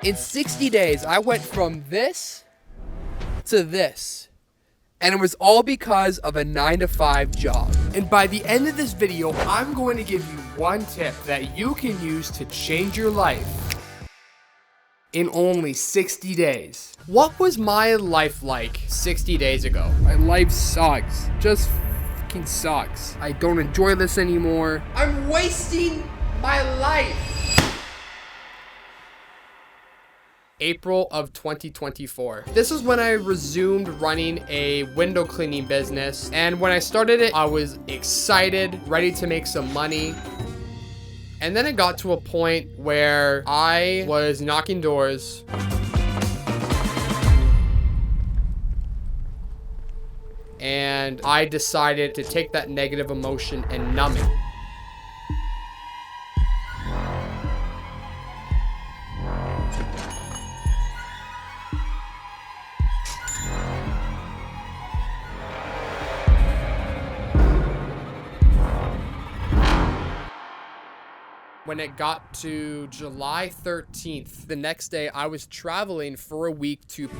In 60 days, I went from this to this. And it was all because of a 9-to-5 job. And by the end of this video, I'm going to give you one tip that you can use to change your life in only 60 days. What was my life like 60 days ago? My life sucks. Just fucking sucks. I don't enjoy this anymore. I'm wasting my life. April of 2024. This is when I resumed running a window cleaning business. And when I started it, I was excited, ready to make some money. And then it got to a point where I was knocking doors. And I decided to take that negative emotion and numb it. When it got to July 13th, the next day I was traveling for a week to...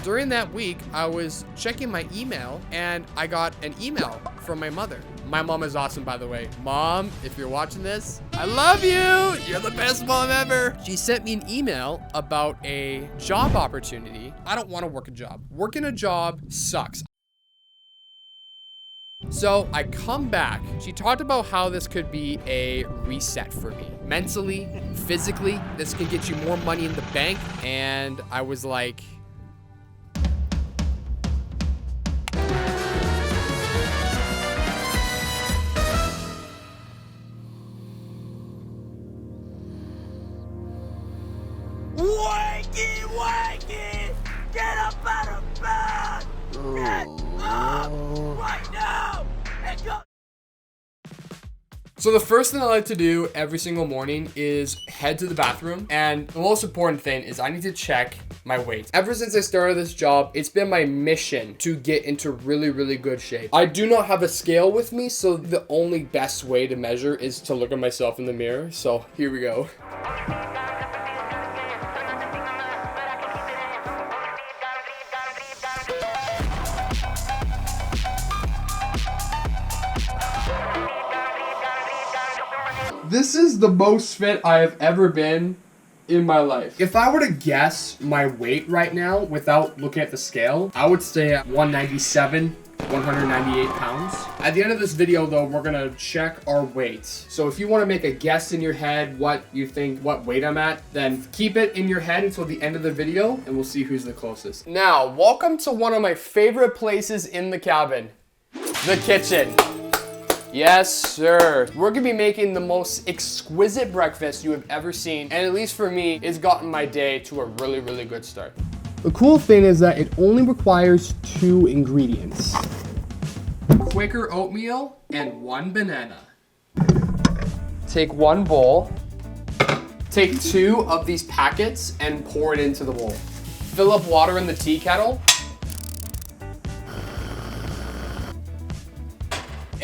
During that week, I was checking my email and I got an email from my mother. My mom is awesome, by the way. Mom, if you're watching this, I love you. You're the best mom ever. She sent me an email about a job opportunity. I don't want to work a job. Working a job sucks. So I come back. She talked about how this could be a reset for me. Mentally, physically, this can get you more money in the bank. And I was like... Wakey, wakey! Get up out of bed! Get up right now! And go! So the first thing I like to do every single morning is head to the bathroom. And the most important thing is I need to check my weight. Ever since I started this job, it's been my mission to get into really, really good shape. I do not have a scale with me, so the only best way to measure is to look at myself in the mirror. So here we go. This is the most fit I have ever been in my life. If I were to guess my weight right now without looking at the scale, I would stay at 197, 198 pounds. At the end of this video though, we're gonna check our weights. So if you wanna make a guess in your head what you think, what weight I'm at, then keep it in your head until the end of the video and we'll see who's the closest. Now, welcome to one of my favorite places in the cabin, the kitchen. Yes, sir. We're gonna be making the most exquisite breakfast you have ever seen, and at least for me, it's gotten my day to a really, really good start. The cool thing is that it only requires 2 ingredients. Quaker oatmeal and 1 banana. Take 1 bowl, take 2 of these packets and pour it into the bowl. Fill up water in the tea kettle.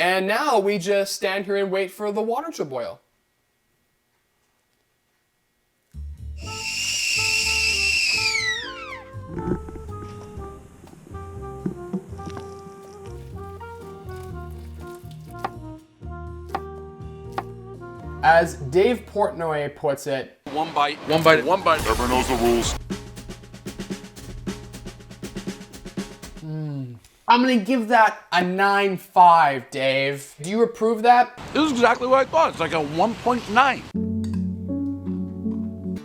And now we just stand here and wait for the water to boil. As Dave Portnoy puts it, one bite, one bite, one bite. Everyone knows the rules. I'm gonna give that a 9.5, Dave. Do you approve that? This is exactly what I thought. It's like a 1.9.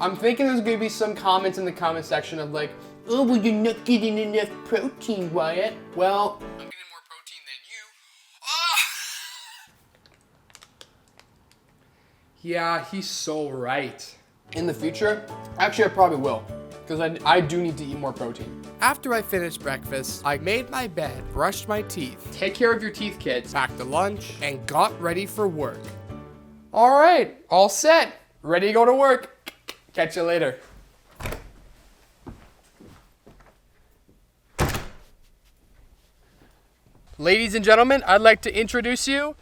I'm thinking there's gonna be some comments in the comment section of like, oh, well, you're not getting enough protein, Wyatt. Well, I'm getting more protein than you. Yeah, he's so right. In the future, actually I probably will, because I do need to eat more protein. After I finished breakfast, I made my bed, brushed my teeth, take care of your teeth, kids, packed a lunch, and got ready for work. All right, all set, ready to go to work. Catch you later. Ladies and gentlemen, I'd like to introduce you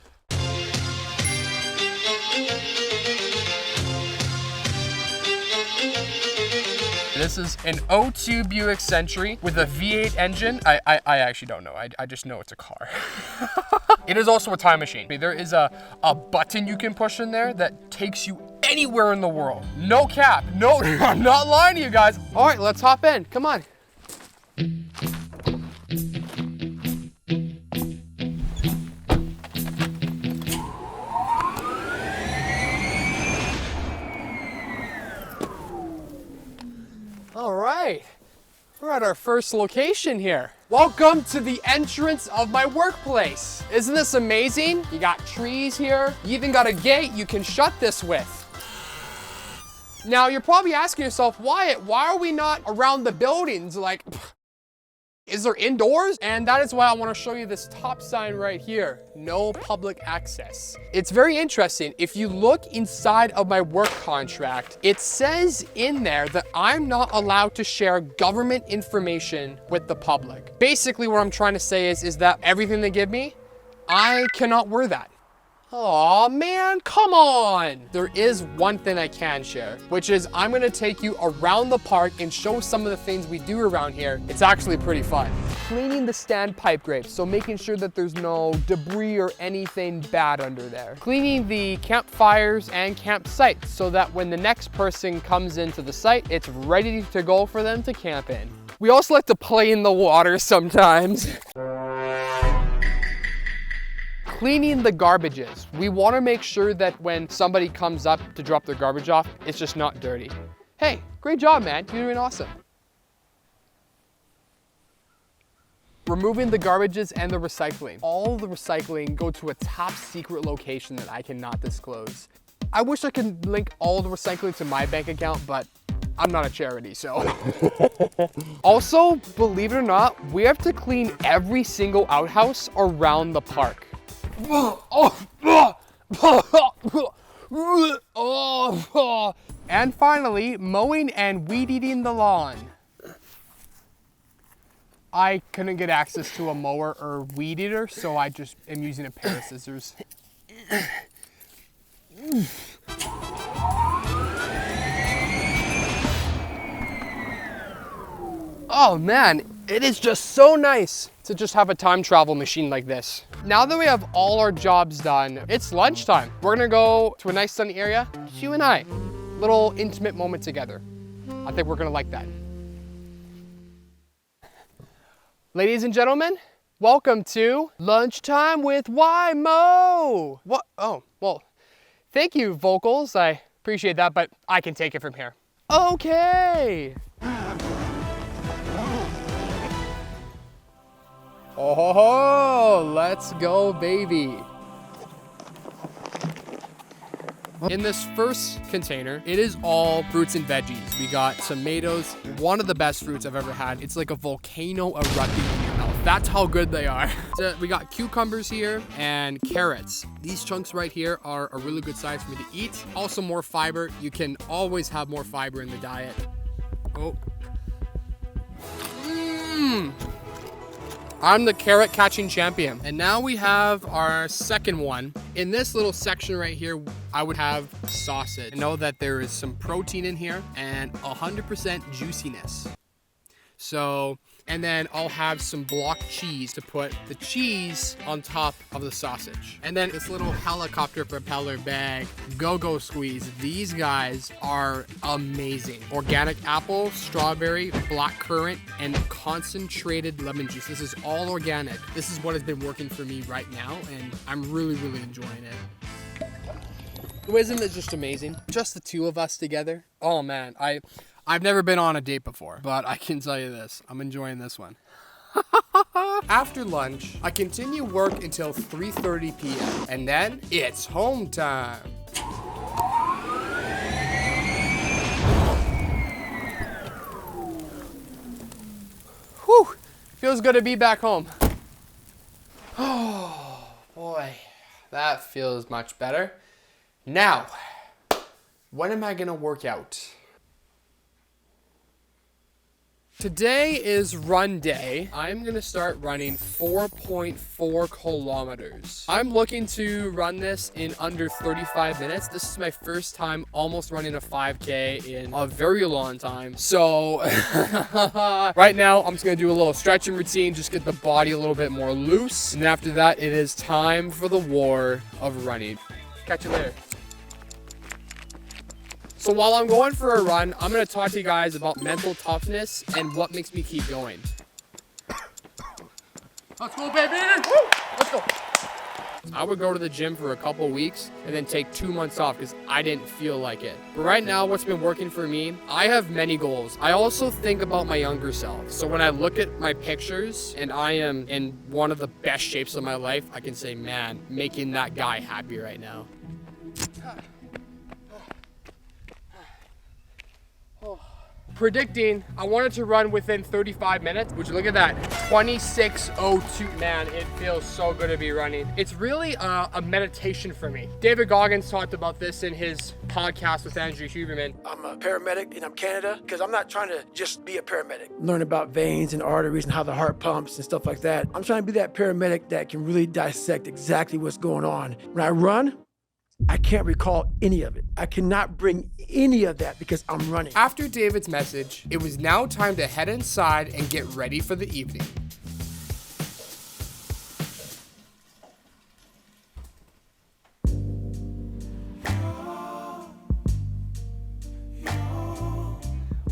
This is an '02 Buick Century with a V8 engine. I actually don't know. I just know it's a car. It is also a time machine. There is a button you can push in there that takes you anywhere in the world. No cap. No, I'm not lying to you guys. All right, let's hop in. Come on. All right, we're at our first location here. Welcome to the entrance of my workplace. Isn't this amazing? You got trees here. You even got a gate you can shut this with. Now you're probably asking yourself, Wyatt, why are we not around the buildings? Like, is there indoors? And that is why I want to show you this top sign right here. No public access. It's very interesting. If you look inside of my work contract, it says in there that I'm not allowed to share government information with the public. Basically what I'm trying to say is that everything they give me, I cannot wear that. Aw, man, come on. There is one thing I can share, which is I'm gonna take you around the park and show some of the things we do around here. It's actually pretty fun. Cleaning the standpipe grapes, so making sure that there's no debris or anything bad under there. Cleaning the campfires and campsites so that when the next person comes into the site, it's ready to go for them to camp in. We also like to play in the water sometimes. Cleaning the garbages. We want to make sure that when somebody comes up to drop their garbage off, it's just not dirty. Hey, great job, man. You're doing awesome. Removing the garbages and the recycling. All the recycling go to a top secret location that I cannot disclose. I wish I could link all the recycling to my bank account, but I'm not a charity, so. Also, believe it or not, we have to clean every single outhouse around the park. And finally, mowing and weed eating the lawn. I couldn't get access to a mower or weed eater, so I just am using a pair of scissors. Oh man, it is just so nice to just have a time travel machine like this. Now that we have all our jobs done, it's lunchtime. We're gonna go to a nice sunny area, just you and I. Little intimate moment together. I think we're gonna like that. Ladies and gentlemen, welcome to Lunchtime with WyMow. What? Oh, well, thank you, vocals. I appreciate that, but I can take it from here. Okay. Oh, let's go, baby. In this first container, it is all fruits and veggies. We got tomatoes, one of the best fruits I've ever had. It's like a volcano erupting in your mouth. That's how good they are. So we got cucumbers here and carrots. These chunks right here are a really good size for me to eat. Also more fiber. You can always have more fiber in the diet. Oh. I'm the carrot catching champion. And now we have our second one. In this little section right here, I would have sausage. I know that there is some protein in here and 100% juiciness. So, and then I'll have some block cheese to put the cheese on top of the sausage. And then this little helicopter propeller bag, Go-Go Squeeze. These guys are amazing. Organic apple, strawberry, black currant, and concentrated lemon juice. This is all organic. This is what has been working for me right now, and I'm really, really enjoying it. Isn't it just amazing? Just the two of us together. Oh man, I've never been on a date before, but I can tell you this, I'm enjoying this one. After lunch, I continue work until 3:30 p.m. and then it's home time. Whew, feels good to be back home. Oh boy, that feels much better. Now, when am I gonna work out? Today is run day. I'm gonna start running 4.4 kilometers. I'm looking to run this in under 35 minutes. This is my first time almost running a 5K in a very long time. So right now I'm just gonna do a little stretching routine, just get the body a little bit more loose. And after that, it is time for the war of running. Catch you later. So while I'm going for a run, I'm gonna talk to you guys about mental toughness and what makes me keep going. Let's go, baby! Woo! Let's go. I would go to the gym for a couple weeks and then take 2 months off because I didn't feel like it. But right now, what's been working for me, I have many goals. I also think about my younger self. So when I look at my pictures and I am in one of the best shapes of my life, I can say, man, making that guy happy right now. Predicting, I wanted to run within 35 minutes. Would you look at that? 26:02. Man, it feels so good to be running. It's really a meditation for me. David Goggins talked about this in his podcast with Andrew Huberman. I'm a paramedic and I'm Canada because I'm not trying to just be a paramedic. Learn about veins and arteries and how the heart pumps and stuff like that. I'm trying to be that paramedic that can really dissect exactly what's going on. When I run, I can't recall any of it. I cannot bring any of that because I'm running. After David's message, it was now time to head inside and get ready for the evening.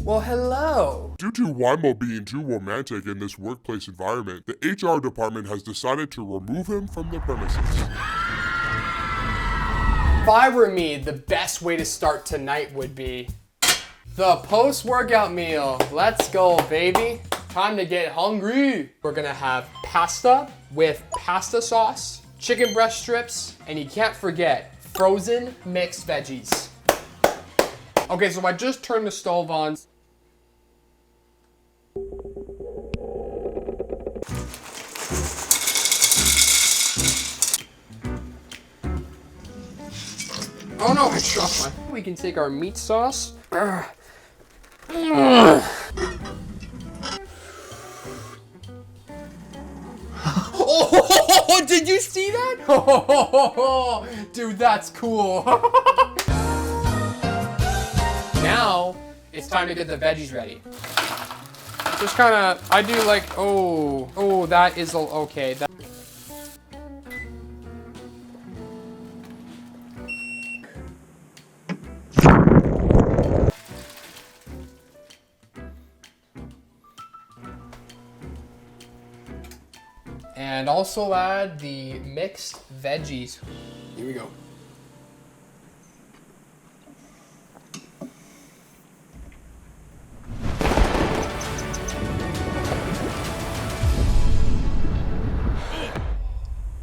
Well, hello. Due to WyMow being too romantic in this workplace environment, the HR department has decided to remove him from the premises. If I were me, the best way to start tonight would be the post-workout meal. Let's go, baby. Time to get hungry. We're gonna have pasta with pasta sauce, chicken breast strips, and you can't forget frozen mixed veggies. Okay, so I just turned the stove on. Oh no, I dropped my. We can take our meat sauce. Oh, did you see that? Oh, dude, that's cool. Now it's time to get the veggies ready. Just kind of, I do like, oh, that is okay. And also add the mixed veggies. Here we go.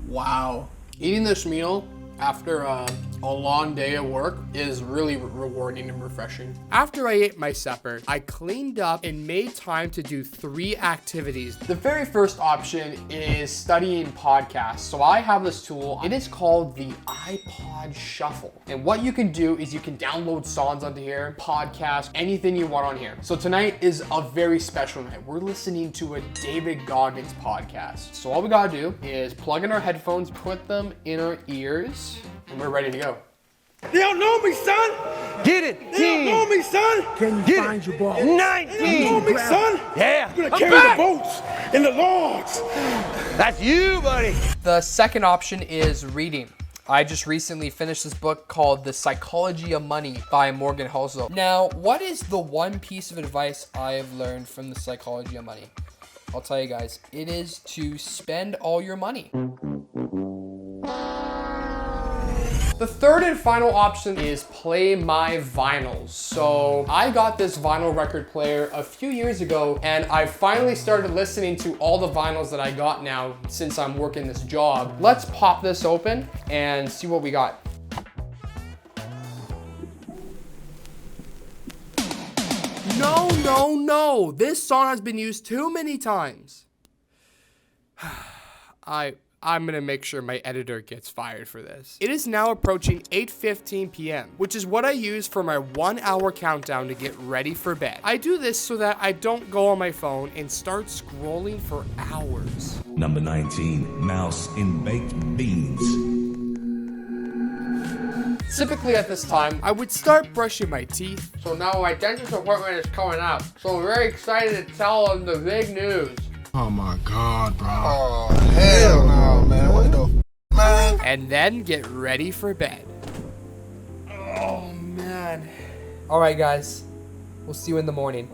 Wow. Eating this meal after a long day at work is really rewarding and refreshing. After I ate my supper, I cleaned up and made time to do 3 activities. The very first option is studying podcasts. So I have this tool. It is called the iPod Shuffle. And what you can do is you can download songs onto here, podcasts, anything you want on here. So tonight is a very special night. We're listening to a David Goggins podcast. So all we gotta do is plug in our headphones, put them in our ears, and we're ready to go. They don't know me, son. Get it. They don't know me, son. Can you find your ball? 19. They don't know me, son. Yeah. I'm gonna carry the boats and the logs. That's you, buddy. The second option is reading. I just recently finished this book called The Psychology of Money by Morgan Housel. Now, what is the one piece of advice I have learned from The Psychology of Money? I'll tell you guys, it is to spend all your money. The third and final option is play my vinyls. So I got this vinyl record player a few years ago and I finally started listening to all the vinyls that I got now since I'm working this job. Let's pop this open and see what we got. No, no, no. This song has been used too many times. I I'm gonna make sure my editor gets fired for this. It is now approaching 8:15 p.m., which is what I use for my 1-hour countdown to get ready for bed. I do this so that I don't go on my phone and start scrolling for hours. Number 19, mouse in baked beans. Typically at this time, I would start brushing my teeth. So now my dentist appointment is coming up. So I'm very excited to tell them the big news. Oh my God, bro. Oh, hell no, man. What the man? And then get ready for bed. Oh, man. All right, guys. We'll see you in the morning.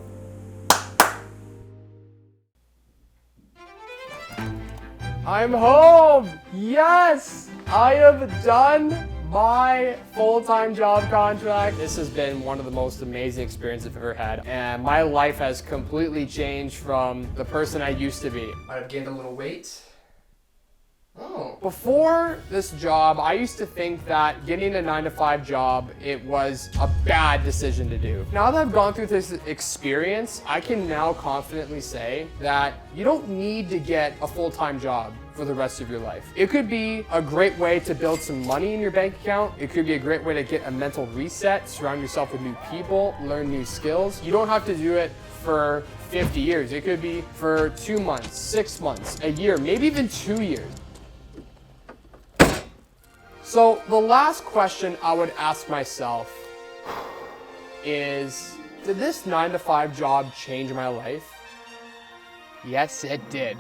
I'm home! Yes! I have done my full-time job contract. This has been one of the most amazing experiences I've ever had, and my life has completely changed from the person I used to be. I've gained a little weight. Oh. Before this job, I used to think that getting a 9-to-5 job, it was a bad decision to do. Now that I've gone through this experience, I can now confidently say that you don't need to get a full-time job for the rest of your life. It could be a great way to build some money in your bank account. It could be a great way to get a mental reset, surround yourself with new people, learn new skills. You don't have to do it for 50 years. It could be for 2 months, 6 months, a year, maybe even 2 years. So the last question I would ask myself is, did this 9-to-5 job change my life? Yes, it did.